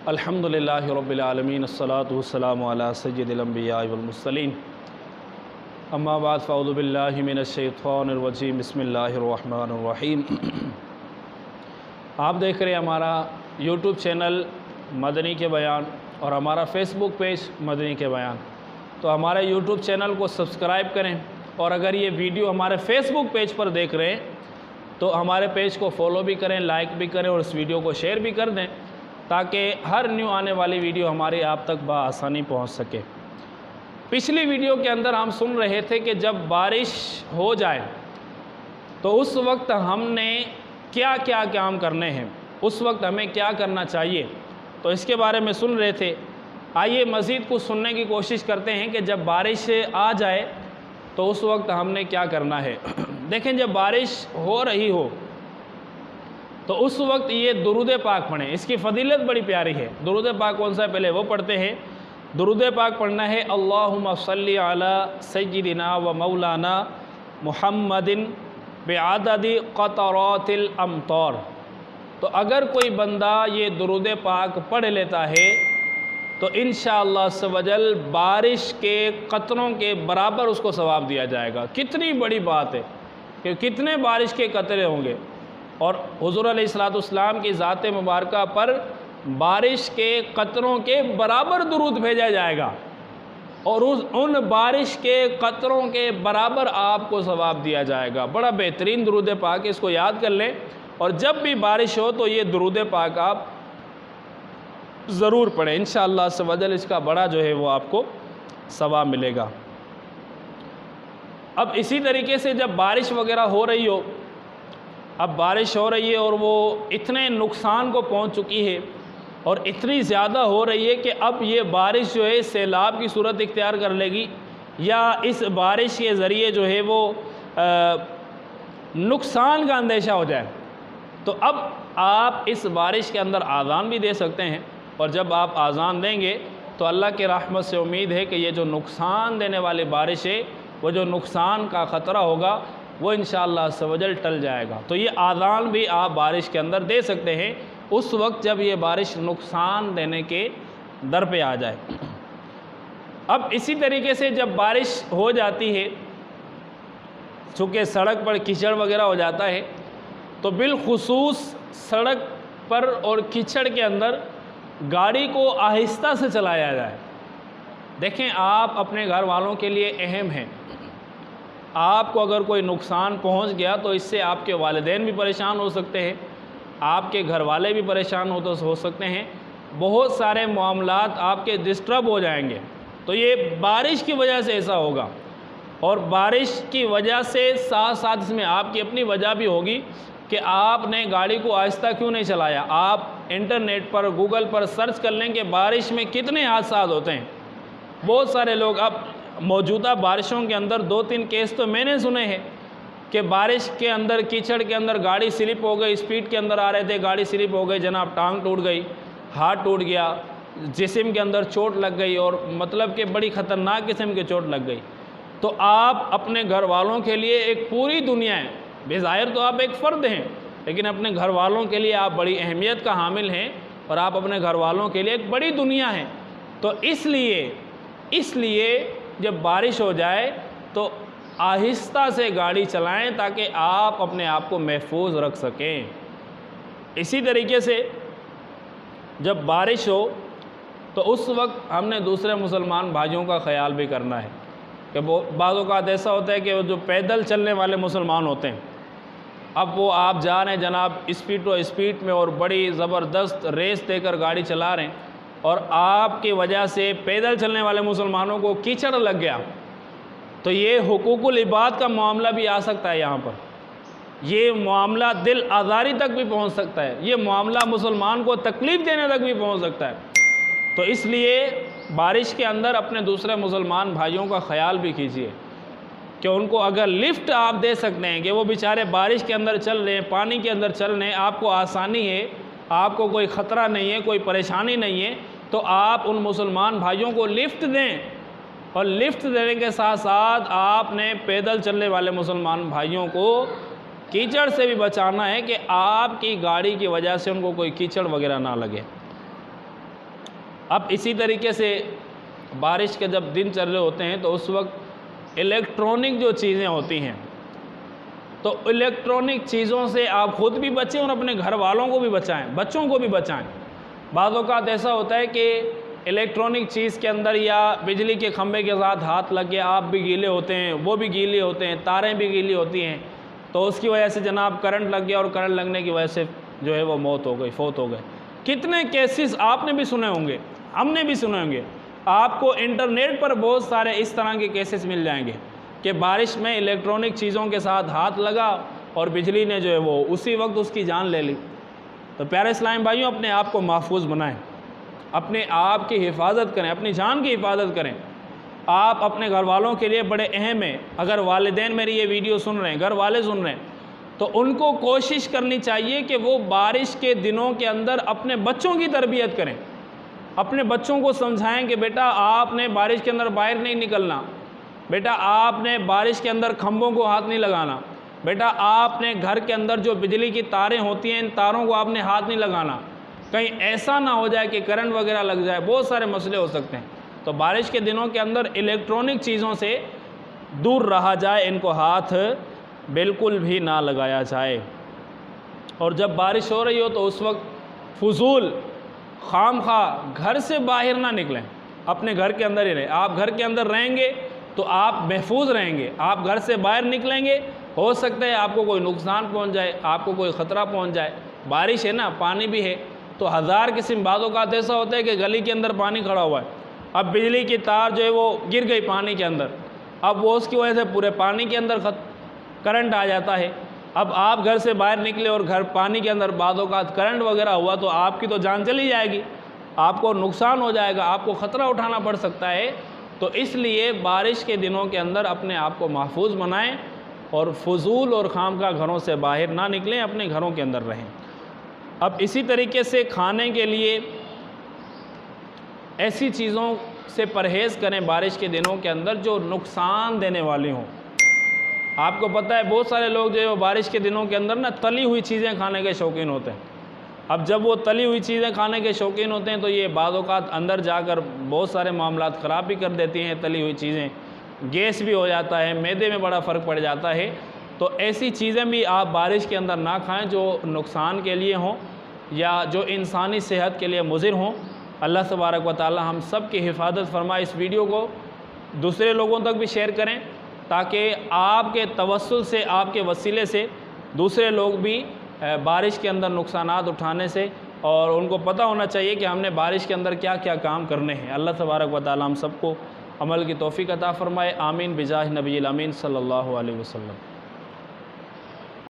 अल्हम्दुलिल्लाहि रब्बिल आलमीन अस्सलातु वस्सलामु अला सय्यिदिल अंबिया वल मुरसलीन अम्मा बाद फ़अऊज़ु बिल्लाहि मिनश शैतानिर रजीम बिस्मिल्लाहिर रहमानिर रहीम। आप देख रहे हैं हमारा यूट्यूब चैनल मदनी के बयान और हमारा फेसबुक पेज मदनी के बयान। तो हमारे यूट्यूब चैनल को सब्सक्राइब करें और अगर ये वीडियो हमारे फेसबुक पेज पर देख रहे हैं तो हमारे पेज को फॉलो भी करें, लाइक भी करें और इस वीडियो को शेयर भी कर दें ताकि हर न्यू आने वाली वीडियो हमारी आप तक बआसानी पहुंच सके। पिछली वीडियो के अंदर हम सुन रहे थे कि जब बारिश हो जाए तो उस वक्त हमने क्या क्या काम करने हैं, उस वक्त हमें क्या करना चाहिए, तो इसके बारे में सुन रहे थे। आइए मज़ीद कुछ सुनने की कोशिश करते हैं कि जब बारिश आ जाए तो उस वक्त हमने क्या करना है। देखें, जब बारिश हो रही हो तो उस वक्त ये दुरूद पाक पढ़ें। इसकी फ़जीलत बड़ी प्यारी है। दुरूद पाक कौन सा, पहले वो पढ़ते हैं। दुरूद पाक पढ़ना है अल्लाहुम्मा सल्ली अला सय्यिदिना व मौलाना मुहम्मदिन बिअददि क़तरातिल अमतार। तो अगर कोई बंदा ये दुरूद पाक पढ़ लेता है तो इंशाअल्लाह सवजल बारिश के कतरों के बराबर उसको सवाब दिया जाएगा। कितनी बड़ी बात है कि कितने बारिश के कतरे होंगे और हुज़ूर अलैहिस्सलाम की ज़ात मुबारका पर बारिश के कतरों के बराबर दुरूद भेजा जाएगा और उन बारिश के कतरों के बराबर आपको सवाब दिया जाएगा। बड़ा बेहतरीन दुरूद पाक, इसको याद कर लें और जब भी बारिश हो तो ये दुरूद पाक आप ज़रूर पढ़ें। इंशाअल्लाह सवजल इसका बड़ा जो है वो आपको सवाब मिलेगा। अब इसी तरीके से जब बारिश वगैरह हो रही हो, अब बारिश हो रही है और वो इतने नुकसान को पहुंच चुकी है और इतनी ज़्यादा हो रही है कि अब ये बारिश जो है सैलाब की सूरत इख्तियार कर लेगी या इस बारिश के ज़रिए जो है वो नुकसान का अंदेशा हो जाए, तो अब आप इस बारिश के अंदर आज़ान भी दे सकते हैं और जब आप आज़ान देंगे तो अल्लाह के रहमत से उम्मीद है कि ये जो नुकसान देने वाली बारिश है, वो जो नुकसान का ख़तरा होगा वो इंशाअल्लाह सवजल टल जाएगा। तो ये आज़ान भी आप बारिश के अंदर दे सकते हैं उस वक्त जब ये बारिश नुकसान देने के दर पे आ जाए। अब इसी तरीके से जब बारिश हो जाती है, चूँकि सड़क पर कीचड़ वगैरह हो जाता है, तो बिलखुसूस सड़क पर और कीचड़ के अंदर गाड़ी को आहिस्ता से चलाया जाए। देखें, आप अपने घर वालों के लिए अहम हैं। आपको अगर कोई नुकसान पहुंच गया तो इससे आपके वालिदैन भी परेशान हो सकते हैं, आपके घर वाले भी परेशान हो सकते हैं, बहुत सारे मामलात आपके डिस्टर्ब हो जाएंगे। तो ये बारिश की वजह से ऐसा होगा और बारिश की वजह से साथ साथ इसमें आपकी अपनी वजह भी होगी कि आपने गाड़ी को आहिस्ता क्यों नहीं चलाया। आप इंटरनेट पर, गूगल पर सर्च कर लें कि बारिश में कितने हादसा होते हैं। बहुत सारे लोग, अब मौजूदा बारिशों के अंदर 2-3 केस तो मैंने सुने हैं कि बारिश के अंदर, कीचड़ के अंदर गाड़ी स्लिप हो गई, स्पीड के अंदर आ रहे थे, गाड़ी स्लिप हो गई, जनाब टांग टूट गई, हाथ टूट गया, जिस्म के अंदर चोट लग गई और मतलब कि बड़ी ख़तरनाक किस्म की चोट लग गई। तो आप अपने घर वालों के लिए एक पूरी दुनिया है, बेज़ाहिर तो आप एक फ़र्द हैं लेकिन अपने घर वालों के लिए आप बड़ी अहमियत का हामिल हैं और आप अपने घर वालों के लिए एक बड़ी दुनिया हैं। तो इसलिए जब बारिश हो जाए तो आहिस्ता से गाड़ी चलाएं ताकि आप अपने आप को महफूज रख सकें। इसी तरीके से जब बारिश हो तो उस वक्त हमने दूसरे मुसलमान भाइयों का ख्याल भी करना है कि बाज़ औक़ात ऐसा होता है कि वो जो पैदल चलने वाले मुसलमान होते हैं, अब वो आप जा रहे हैं जनाब स्पीड में और बड़ी ज़बरदस्त रेस देकर गाड़ी चला रहे हैं और आपकी वजह से पैदल चलने वाले मुसलमानों को कीचड़ लग गया, तो ये हुकूकुल इबाद का मामला भी आ सकता है। यहाँ पर ये मामला दिल आज़ारी तक भी पहुँच सकता है, ये मामला मुसलमान को तकलीफ़ देने तक भी पहुँच सकता है। तो इसलिए बारिश के अंदर अपने दूसरे मुसलमान भाइयों का ख्याल भी कीजिए कि उनको अगर लिफ्ट आप दे सकते हैं कि वो बेचारे बारिश के अंदर चल रहे हैं, पानी के अंदर चल रहे हैं, आपको आसानी है, आपको कोई ख़तरा नहीं है, कोई परेशानी नहीं है, तो आप उन मुसलमान भाइयों को लिफ्ट दें और लिफ्ट देने के साथ साथ आपने पैदल चलने वाले मुसलमान भाइयों को कीचड़ से भी बचाना है कि आपकी गाड़ी की वजह से उनको कोई कीचड़ वगैरह ना लगे। अब इसी तरीके से बारिश के जब दिन चल रहे होते हैं तो उस वक्त इलेक्ट्रॉनिक जो चीज़ें होती हैं, तो इलेक्ट्रॉनिक चीज़ों से आप खुद भी बचें और अपने घर वालों को भी बचाएं, बच्चों को भी बचाएं। बाज़ औक़ात ऐसा होता है कि इलेक्ट्रॉनिक चीज़ के अंदर या बिजली के खंभे के साथ हाथ लग के आप भी गीले होते हैं, वो भी गीले होते हैं, तारें भी गीली होती हैं, तो उसकी वजह से जनाब करंट लग गया और करंट लगने की वजह से जो है वो मौत हो गई, फौत हो गए। कितने केसेस आपने भी सुने होंगे, हमने भी सुने होंगे। आपको इंटरनेट पर बहुत सारे इस तरह के केसेस मिल जाएंगे कि बारिश में इलेक्ट्रॉनिक चीज़ों के साथ हाथ लगा और बिजली ने जो है वो उसी वक्त उसकी जान ले ली। तो प्यारे इस्लामी भाइयों, अपने आप को महफूज बनाएं, अपने आप की हिफाजत करें, अपनी जान की हिफाजत करें। आप अपने घर वालों के लिए बड़े अहम हैं। अगर वालिदैन मेरी ये वीडियो सुन रहे हैं, घर वाले सुन रहे हैं, तो उनको कोशिश करनी चाहिए कि वो बारिश के दिनों के अंदर अपने बच्चों की तरबियत करें, अपने बच्चों को समझाएं कि बेटा आपने बारिश के अंदर बाहर नहीं निकलना, बेटा आपने बारिश के अंदर खंभों को हाथ नहीं लगाना, बेटा आपने घर के अंदर जो बिजली की तारें होती हैं इन तारों को आपने हाथ नहीं लगाना, कहीं ऐसा ना हो जाए कि करंट वगैरह लग जाए। बहुत सारे मसले हो सकते हैं। तो बारिश के दिनों के अंदर इलेक्ट्रॉनिक चीज़ों से दूर रहा जाए, इनको हाथ बिल्कुल भी ना लगाया जाए। और जब बारिश हो रही हो तो उस वक्त फजूल खामखा घर से बाहर ना निकलें, अपने घर के अंदर ही रहें। आप घर के अंदर रहेंगे तो आप महफूज रहेंगे। आप घर से बाहर निकलेंगे, हो सकता है आपको कोई नुकसान पहुंच जाए, आपको कोई ख़तरा पहुंच जाए। बारिश है ना, पानी भी है, तो हज़ार किस्म बातों का ऐसा होता है कि गली के अंदर पानी खड़ा हुआ है, अब बिजली की तार जो है वो गिर गई पानी के अंदर, अब वो उसकी वजह से पूरे पानी के अंदर करंट आ जाता है। अब आप घर से बाहर निकले और घर पानी के अंदर बातों का करंट वगैरह हुआ तो आपकी तो जान चली जाएगी, आपको नुकसान हो जाएगा, आपको ख़तरा उठाना पड़ सकता है। तो इसलिए बारिश के दिनों के अंदर अपने आप को महफूज बनाएं और फजूल और खामखा घरों से बाहर ना निकलें, अपने घरों के अंदर रहें। अब इसी तरीके से खाने के लिए ऐसी चीज़ों से परहेज़ करें बारिश के दिनों के अंदर जो नुकसान देने वाली हों। आपको पता है बहुत सारे लोग जो है वो बारिश के दिनों के अंदर ना तली हुई चीज़ें खाने के शौकीन होते हैं। अब जब वो तली हुई चीज़ें खाने के शौकीन होते हैं तो ये बाज़ औक़ात अंदर जाकर बहुत सारे मामलात ख़राब भी कर देती हैं। तली हुई चीज़ें, गैस भी हो जाता है, मैदे में बड़ा फ़र्क पड़ जाता है। तो ऐसी चीज़ें भी आप बारिश के अंदर ना खाएं जो नुकसान के लिए हों या जो इंसानी सेहत के लिए मुज़िर हों। अल्लाह तबारक व तआला हम सब की हिफाजत फरमाए। इस वीडियो को दूसरे लोगों तक भी शेयर करें ताकि आपके तवस्सुल से, आपके वसीले से दूसरे लोग भी बारिश के अंदर नुकसानात उठाने से, और उनको पता होना चाहिए कि हमने बारिश के अंदर क्या क्या काम करने हैं। अल्लाह तबारक व तआला हम सबको अमल की तौफ़ीक़ अता फ़रमाए। आमीन बिजाह नबील अमीन सल्लल्लाहु अलैहि वसल्लम।